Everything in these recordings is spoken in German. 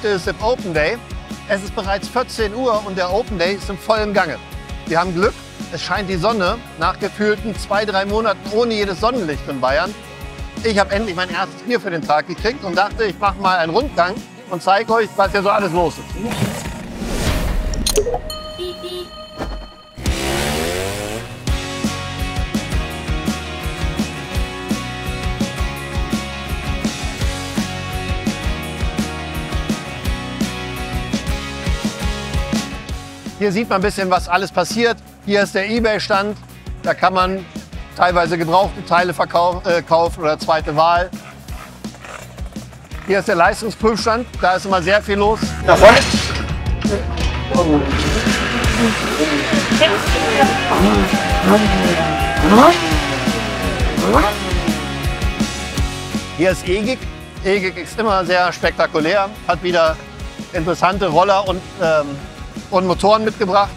Heute ist der Open Day. Es ist bereits 14 Uhr und der Open Day ist im vollen Gange. Wir haben Glück, es scheint die Sonne nach gefühlten 2-3 Monaten ohne jedes Sonnenlicht in Bayern. Ich habe endlich mein erstes Bier für den Tag gekriegt und dachte, ich mache mal einen Rundgang und zeige euch, was hier so alles los ist. Hier sieht man ein bisschen, was alles passiert. Hier ist der eBay-Stand. Da kann man teilweise gebrauchte Teile kaufen oder zweite Wahl. Hier ist der Leistungsprüfstand. Da ist immer sehr viel los. Da vorne. Hier ist EGIC. EGIC ist immer sehr spektakulär. Hat wieder interessante Roller und Motoren mitgebracht.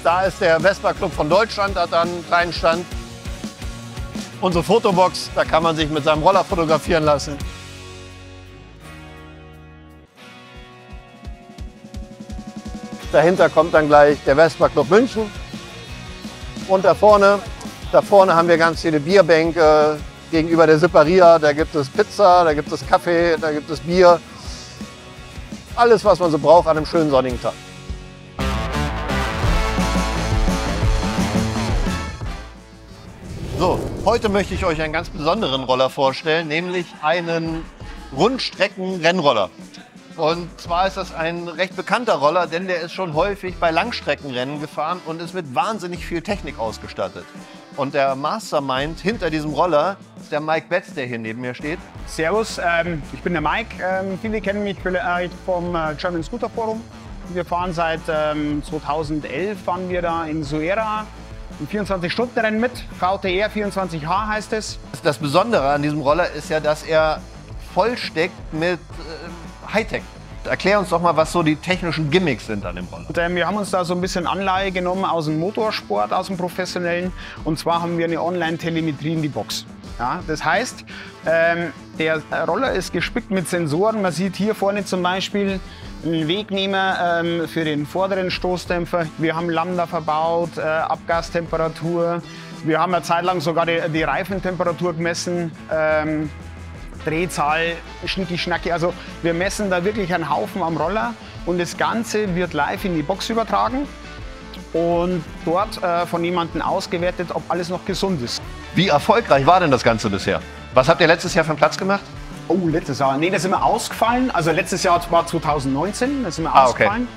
Da ist der Vespa Club von Deutschland, hat da einen kleinen Stand. Unsere Fotobox, da kann man sich mit seinem Roller fotografieren lassen. Dahinter kommt dann gleich der Vespa Club München. Und da vorne haben wir ganz viele Bierbänke gegenüber der Siparia. Da gibt es Pizza, da gibt es Kaffee, da gibt es Bier. Alles, was man so braucht an einem schönen sonnigen Tag. So, heute möchte ich euch einen ganz besonderen Roller vorstellen, nämlich einen Rundstrecken-Rennroller. Und zwar ist das ein recht bekannter Roller, denn der ist schon häufig bei Langstreckenrennen gefahren und ist mit wahnsinnig viel Technik ausgestattet. Und der Mastermind hinter diesem Roller ist der Mike Betz, der hier neben mir steht. Servus, ich bin der Mike. Viele kennen mich vielleicht vom German Scooter Forum. Wir fahren seit 2011 fahren wir da in Suera ein 24-Stunden-Rennen mit. VTR 24H heißt es. Das Besondere an diesem Roller ist ja, dass er vollsteckt mit Hightech. Erklär uns doch mal, was so die technischen Gimmicks sind an dem Roller. Und, wir haben uns da so ein bisschen Anleihe genommen aus dem Motorsport, aus dem Professionellen. Und zwar haben wir eine Online-Telemetrie in die Box. Ja, das heißt, der Roller ist gespickt mit Sensoren. Man sieht hier vorne zum Beispiel einen Wegnehmer für den vorderen Stoßdämpfer. Wir haben Lambda verbaut, Abgastemperatur. Wir haben eine Zeit lang sogar die Reifentemperatur gemessen. Drehzahl, Schnicki-Schnacki. Also wir messen da wirklich einen Haufen am Roller und das Ganze wird live in die Box übertragen und dort von jemandem ausgewertet, ob alles noch gesund ist. Wie erfolgreich war denn das Ganze bisher? Was habt ihr letztes Jahr für einen Platz gemacht? Oh, letztes Jahr? Nee, da sind wir ausgefallen. Also letztes Jahr war 2019, da sind wir ausgefallen.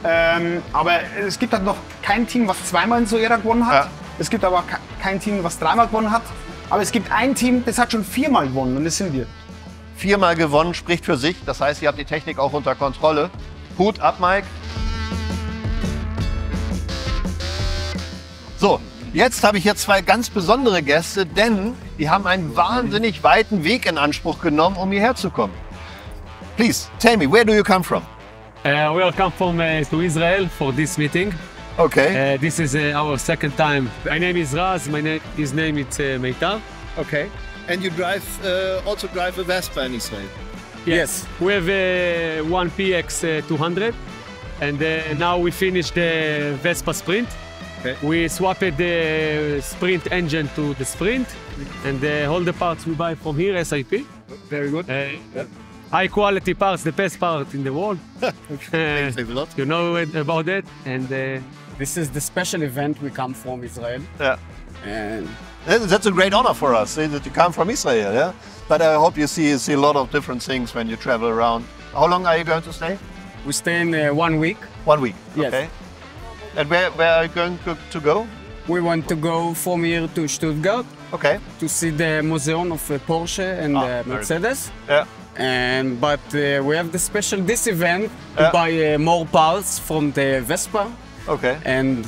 Okay. Aber es gibt halt noch kein Team, was zweimal in Suera gewonnen hat. Ja. Es gibt aber kein Team, was dreimal gewonnen hat. Aber es gibt ein Team, das hat schon 4-mal gewonnen und das sind wir. 4-mal gewonnen spricht für sich. Das heißt, ihr habt die Technik auch unter Kontrolle. Hut ab, Mike. So, jetzt habe ich hier zwei ganz besondere Gäste, denn die haben einen wahnsinnig weiten Weg in Anspruch genommen, um hierher zu kommen. Please, tell me, where do you come from? We come from to Israel for this meeting. Okay. This is our second time. My name is Raz. His name is Meitar. Okay. And you also drive a Vespa in Israel? Yes. We have one PX 200, and now we finished the Vespa Sprint. Okay. We swapped the Sprint engine to the Sprint, and all the parts we buy from here, SIP. Very good. High quality parts, the best part in the world. Thanks a lot. You know about that, and. This is the special event we come from Israel. Yeah. And that's a great honor for us that you come from Israel, yeah? But I hope you see a lot of different things when you travel around. How long are you going to stay? we stay in 1 week. 1 week, Yes. okay. And where are you going to go? We want to go from here to Stuttgart Okay. to see the museum of Porsche and very Mercedes. Yeah. But we have the special this event Yeah. to buy more parts from the Vespa, Okay. and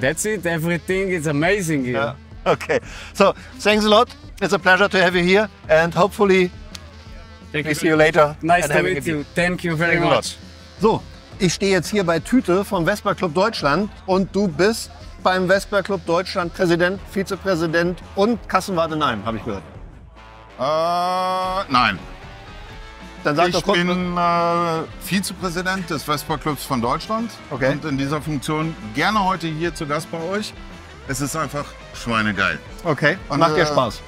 that's it. Everything is amazing here. Yeah. Okay. So thanks a lot. It's a pleasure to have you here, and hopefully we see you later. Nice and to having a meet beer. you. Thank you very Thanks a lot. much. So, ich stehe jetzt hier bei Tüte vom Vespa Club Deutschland und du bist beim Vespa Club Deutschland Präsident, Vizepräsident und Kassenwart in einem, habe ich gehört. Nein. Dann sag doch Ich kurz. bin Vizepräsident des Vespa-Clubs von Deutschland. Okay. Und in dieser Funktion gerne heute hier zu Gast bei euch. Es ist einfach schweinegeil. Okay, Und, macht dir Spaß.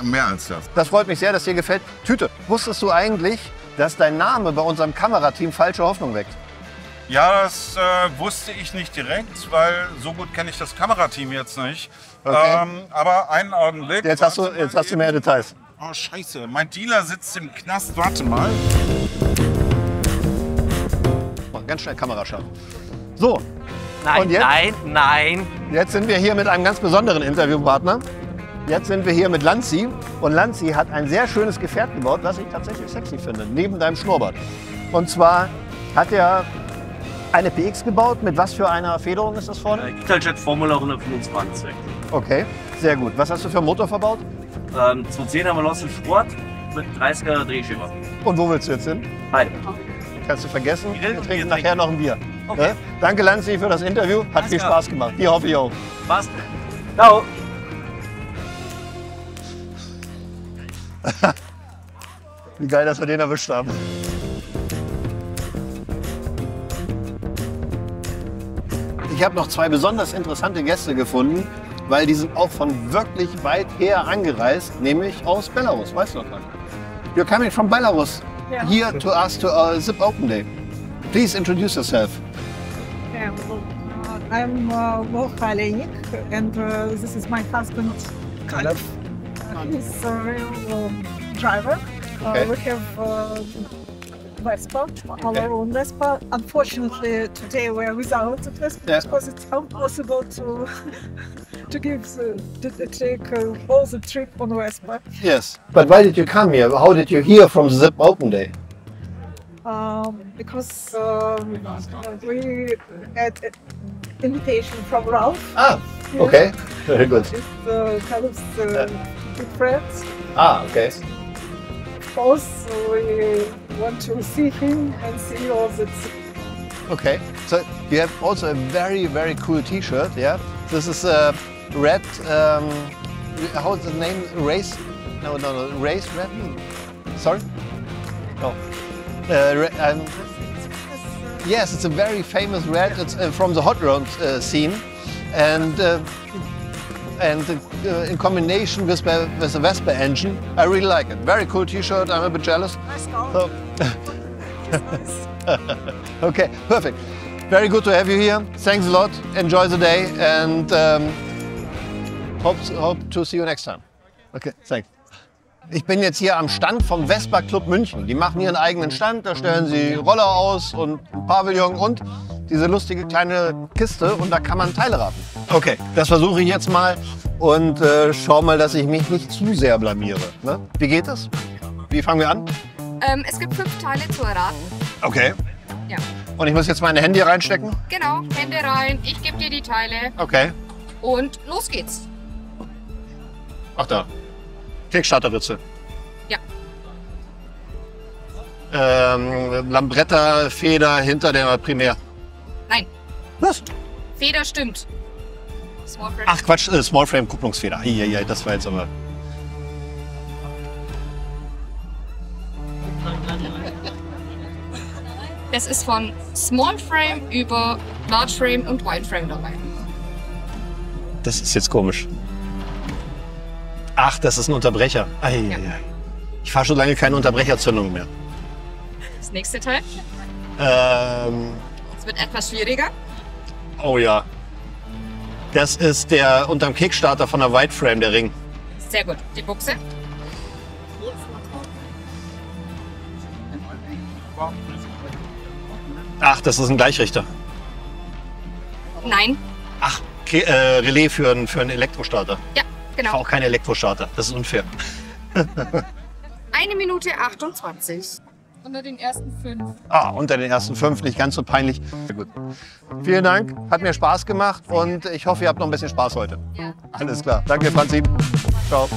Mehr als das. Das freut mich sehr, dass dir gefällt. Tüte, wusstest du eigentlich, dass dein Name bei unserem Kamerateam falsche Hoffnung weckt? Ja, das wusste ich nicht direkt, weil so gut kenne ich das Kamerateam jetzt nicht. Okay. Aber einen Augenblick. Jetzt hast Warte mal du mehr Details. Oh, scheiße. Mein Dealer sitzt im Knast. Warte mal. Ganz schnell Kamera scharf. So, Nein, Und jetzt? nein. jetzt sind wir hier mit einem ganz besonderen Interviewpartner. Jetzt sind wir hier mit Lanzi. Und Lanzi hat ein sehr schönes Gefährt gebaut, was ich tatsächlich sexy finde, neben deinem Schnurrbart. Und zwar hat er eine PX gebaut. Mit was für einer Federung ist das vorne? Italjet Formula 125. Okay, sehr gut. Was hast du für einen Motor verbaut? 210 haben wir Lost Sport mit 30er Drehschieber. Und wo willst du jetzt hin? Hi. Kannst du vergessen. Wir Bier trinken trinken. nachher noch ein Bier. Okay. Ne? Danke Lanzi für das Interview. Hat Alles viel klar. Spaß gemacht. Dir hoffe ich auch. Passt. Ciao. Wie geil, dass wir den erwischt haben. Ich habe noch zwei besonders interessante Gäste gefunden, weil die sind auch von wirklich weit her angereist, nämlich aus Belarus. Weißt du noch was? You're coming from Belarus here to us to our Zip Open Day. Please introduce yourself. I'm Volka Alenik, and this is my husband, Kalev. He's a real driver. Okay. We have Vespa, our own Vespa. Unfortunately, today we are without the Vespa Yeah. because it's impossible to take all the trip on Vespa. Yes. But why did you come here? How did you hear from Zip Open Day? Because we had an invitation from Ralph. Ah, okay. Very good. It's Kalev's good friends. Ah, okay. Of course, we want to see him and see all the. Okay. So you have also a very, very cool T-shirt. Yeah. This is a red. How is the name? Race? No. Race red. Sorry. No. Yes, it's a very famous red. It's from the hot rod scene, and in combination with the Vespa engine, I really like it. Very cool T-shirt. I'm a bit jealous. So, okay, perfect. Very good to have you here. Thanks a lot. Enjoy the day, and hope to see you next time. Okay, thanks. Ich bin jetzt hier am Stand vom Vespa Club München. Die machen hier einen eigenen Stand, da stellen sie Roller aus und ein Pavillon und diese lustige kleine Kiste und da kann man Teile raten. Okay, das versuche ich jetzt mal und schau mal, dass ich mich nicht zu sehr blamiere. Ne? Wie geht das? Wie fangen wir an? Es gibt 5 Teile zu erraten. Okay. Ja. Und ich muss jetzt meine Hände hier reinstecken? Genau, Hände rein, ich gebe dir die Teile Okay. und los geht's. Ach da. Kickstarterritze. Ja. Lambretta-Feder hinter der Primär. Nein, Was? Feder stimmt. Small Frame. Ach Quatsch, Smallframe-Kupplungsfeder. Ja, das war jetzt aber... Es ist von Small Frame über Large Frame und Wide Frame dabei. Das ist jetzt komisch. Ach, das ist ein Unterbrecher. Ich fahre schon lange keine Unterbrecherzündung mehr. Das nächste Teil. Es wird etwas schwieriger. Oh ja. Das ist der unterm Kickstarter von der Wide Frame, der Ring. Sehr gut. Die Buchse. Ach, das ist ein Gleichrichter. Nein. Ach, Relais für einen Elektrostarter. Ja, Ich fahre genau. auch keinen Elektrostarter. Das ist unfair. 1 Minute 28. Unter den ersten 5. Ah, unter den ersten 5, nicht ganz so peinlich. Sehr gut. Vielen Dank, hat mir Spaß gemacht und ich hoffe, ihr habt noch ein bisschen Spaß heute. Ja. Alles klar. Danke, Franzin. Ciao.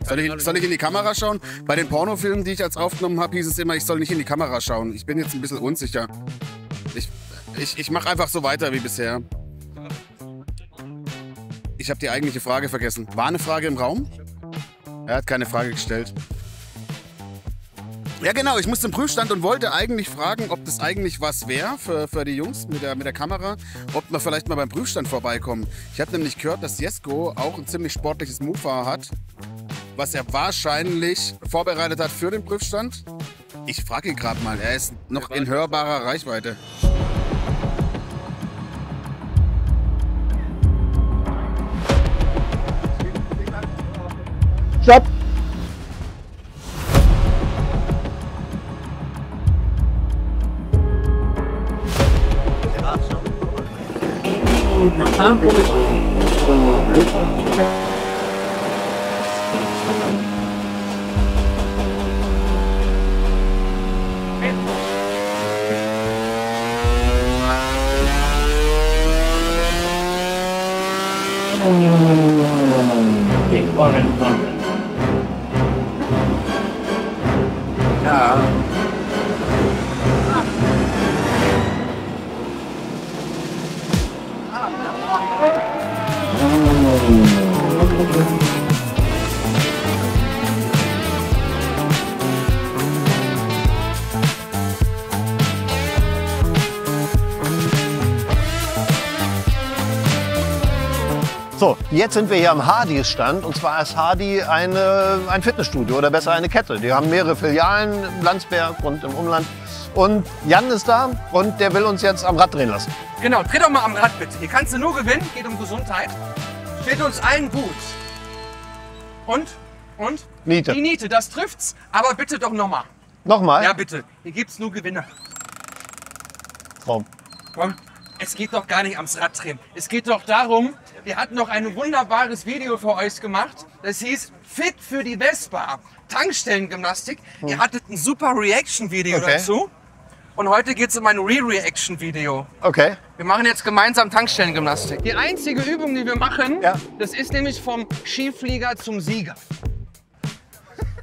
Soll ich in die Kamera schauen? Bei den Pornofilmen, die ich jetzt aufgenommen habe, hieß es immer, ich soll nicht in die Kamera schauen. Ich bin jetzt ein bisschen unsicher. Ich mache einfach so weiter wie bisher. Ich habe die eigentliche Frage vergessen. War eine Frage im Raum? Er hat keine Frage gestellt. Ja genau, ich muss zum Prüfstand und wollte eigentlich fragen, ob das eigentlich was wäre für die Jungs mit der Kamera, ob wir vielleicht mal beim Prüfstand vorbeikommen. Ich habe nämlich gehört, dass Jesko auch ein ziemlich sportliches Mofa hat, was er wahrscheinlich vorbereitet hat für den Prüfstand. Ich frage ihn gerade mal, er ist noch in hörbarer Reichweite. Stopp! Ja. So, jetzt sind wir hier am Hardys Stand und zwar ist Hardy ein Fitnessstudio oder besser eine Kette. Die haben mehrere Filialen in Landsberg und im Umland. Und Jan ist da und der will uns jetzt am Rad drehen lassen. Genau, dreh doch mal am Rad bitte. Hier kannst du nur gewinnen, geht um Gesundheit. Steht uns allen gut. Und? Niete. Die Niete, das trifft's. Aber bitte doch nochmal. Nochmal? Ja, bitte. Hier gibt's nur Gewinner. Traum. Komm, es geht doch gar nicht ums Radtrimmen. Es geht doch darum, wir hatten noch ein wunderbares Video für euch gemacht. Das hieß Fit für die Vespa. Tankstellengymnastik. Ihr hattet ein super Reaction-Video dazu. Und heute geht es um ein Re-Reaction-Video. Okay. Wir machen jetzt gemeinsam Tankstellengymnastik. Die einzige Übung, die wir machen, das ist nämlich vom Skiflieger zum Sieger.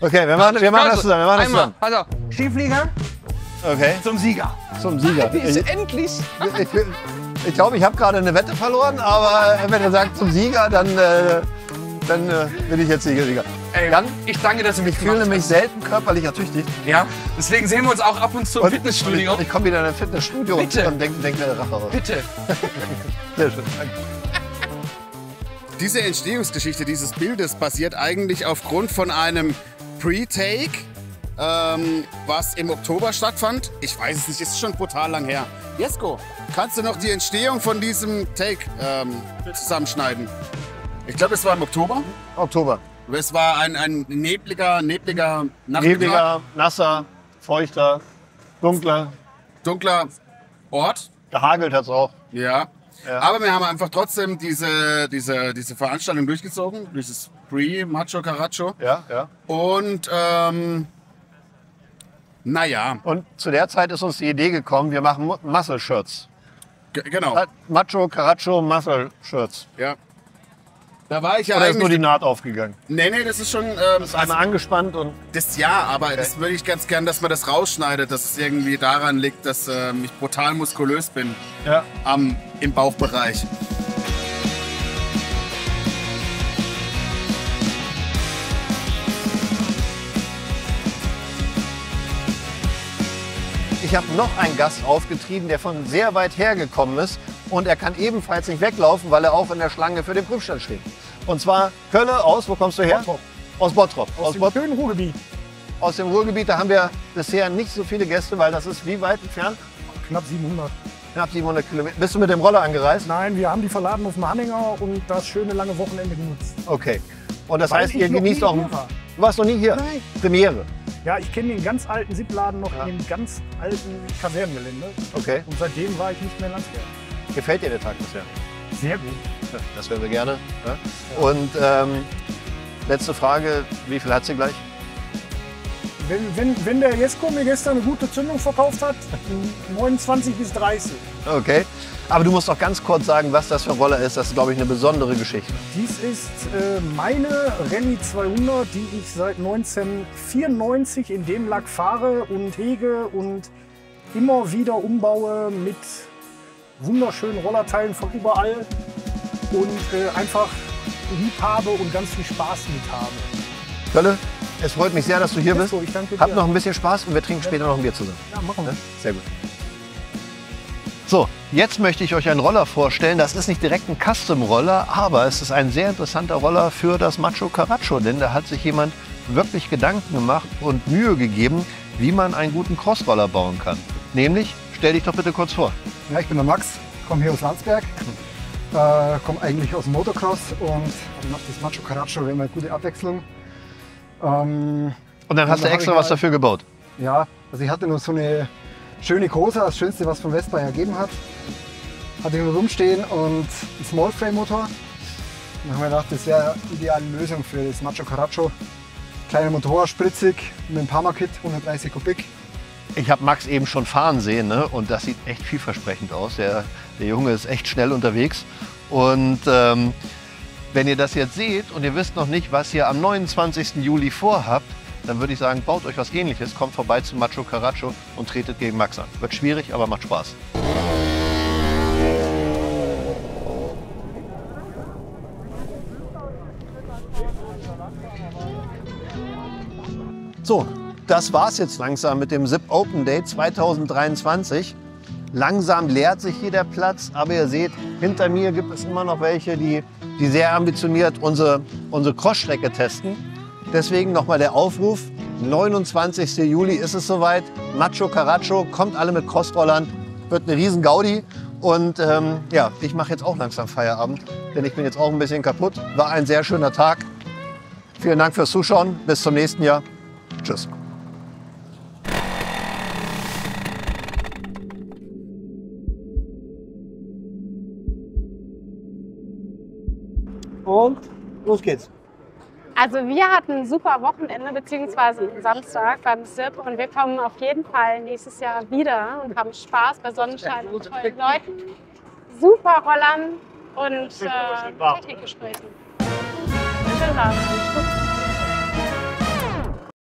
Okay, wir machen das zusammen. Also, Skiflieger zum Sieger. Zum Sieger. Endlich. Ich glaube, ich habe gerade eine Wette verloren, aber wenn er sagt zum Sieger, dann bin ich jetzt Sieger. Ey, Jan, ich danke, dass du mich ich fühle mich selten körperlich ertüchtigt. Ja, deswegen sehen wir uns auch ab und zu im Fitnessstudio. Ich komme wieder in ein Fitnessstudio und denke mir Rache raus. Bitte. Sehr schön, danke. Diese Entstehungsgeschichte dieses Bildes basiert eigentlich aufgrund von einem Pre-Take, was im Oktober stattfand. Ich weiß es nicht, es ist schon brutal lang her. Jesko, kannst du noch die Entstehung von diesem Take zusammenschneiden? Ich glaube, es war im Oktober. Oktober. Es war ein nebliger Nachmittag. Nebliger, nasser, feuchter, dunkler Ort. Gehagelt hat es auch. Ja. Aber wir haben einfach trotzdem diese Veranstaltung durchgezogen, dieses Pre-Macho Caracho. Ja. Und naja. Und zu der Zeit ist uns die Idee gekommen, wir machen Muscle-Shirts. Genau. Macho Caracho Muscle-Shirts. Ja. Da war ich ja Oder eigentlich... ist nur die Naht aufgegangen? Nee, das ist schon... das ist einmal angespannt und... Das ja, aber das würde ich ganz gern, dass man das rausschneidet, dass es irgendwie daran liegt, dass ich brutal muskulös bin. Ja. Im Bauchbereich. Ich habe noch einen Gast aufgetrieben, der von sehr weit her gekommen ist. Und er kann ebenfalls nicht weglaufen, weil er auch in der Schlange für den Prüfstand steht. Und zwar Kölle aus, wo kommst du her? Bottrop. Aus Bottrop. Aus dem schönen Ruhrgebiet. Aus dem Ruhrgebiet, da haben wir bisher nicht so viele Gäste, weil das ist wie weit entfernt? Knapp 700. Knapp 700 Kilometer. Bist du mit dem Roller angereist? Nein, wir haben die verladen auf dem Anhänger und das schöne lange Wochenende genutzt. Okay. Und das Weil heißt, ich ihr noch genießt nie auch... hier war. Du warst noch nie hier? Nein. Premiere. Ja, ich kenne den ganz alten Sippladen noch in dem ganz alten Kasernengelände. Okay. Und seitdem war ich nicht mehr in Landsberg. Gefällt dir der Tag bisher? Sehr gut. Ja, das hören wir gerne. Ja. Und letzte Frage, wie viel hat sie gleich? Wenn der Jesko mir gestern eine gute Zündung verkauft hat, 29 bis 30. Okay. Aber du musst doch ganz kurz sagen, was das für ein Roller ist. Das ist, glaube ich, eine besondere Geschichte. Dies ist meine Rallye 200, die ich seit 1994 in dem Lack fahre und hege und immer wieder umbaue mit wunderschönen Rollerteilen von überall und einfach lieb habe und ganz viel Spaß mit habe. Kölle, Es freut mich sehr, dass du hier bist. Ich danke dir. Hab noch ein bisschen Spaß und wir trinken später noch ein Bier zusammen. Ja, machen wir. Sehr gut. So, jetzt möchte ich euch einen Roller vorstellen. Das ist nicht direkt ein Custom-Roller, aber es ist ein sehr interessanter Roller für das Macho Caracho, denn da hat sich jemand wirklich Gedanken gemacht und Mühe gegeben, wie man einen guten Crossroller bauen kann. Nämlich, stell dich doch bitte kurz vor. Ja, ich bin der Max, komme hier aus Landsberg, komme eigentlich aus dem Motocross und mache das Macho Caracho, wir haben eine gute Abwechslung. Und dann hast du extra was dafür gebaut? Ja, also ich hatte nur so eine schöne Cosa, das Schönste, was von Vespa ergeben hat. Hatte ich nur rumstehen und einen Small-Frame-Motor. Dann haben wir gedacht, das wäre die ideale Lösung für das Macho Caracho. Kleiner Motor, spritzig, mit einem Parma-Kit, 130 Kubik. Ich habe Max eben schon fahren sehen, ne? Und das sieht echt vielversprechend aus. Der Junge ist echt schnell unterwegs. Und wenn ihr das jetzt seht und ihr wisst noch nicht, was ihr am 29. Juli vorhabt, dann würde ich sagen, baut euch was Ähnliches, kommt vorbei zum Macho Caracho und tretet gegen Max an. Wird schwierig, aber macht Spaß. So, das war's jetzt langsam mit dem SIP Open Day 2023. Langsam leert sich hier der Platz, aber ihr seht, hinter mir gibt es immer noch welche, die sehr ambitioniert unsere Crossstrecke testen. Deswegen nochmal der Aufruf, 29. Juli ist es soweit, Macho Caracho, kommt alle mit Crossrollern, wird eine riesen Gaudi. Und ja, ich mache jetzt auch langsam Feierabend, denn ich bin jetzt auch ein bisschen kaputt. War ein sehr schöner Tag. Vielen Dank fürs Zuschauen, bis zum nächsten Jahr. Tschüss. Und los geht's. Also wir hatten ein super Wochenende bzw. Samstag beim SIP und wir kommen auf jeden Fall nächstes Jahr wieder und haben Spaß bei Sonnenschein und tollen Leuten, super Rollern und Technikgesprächen. Schönen Abend.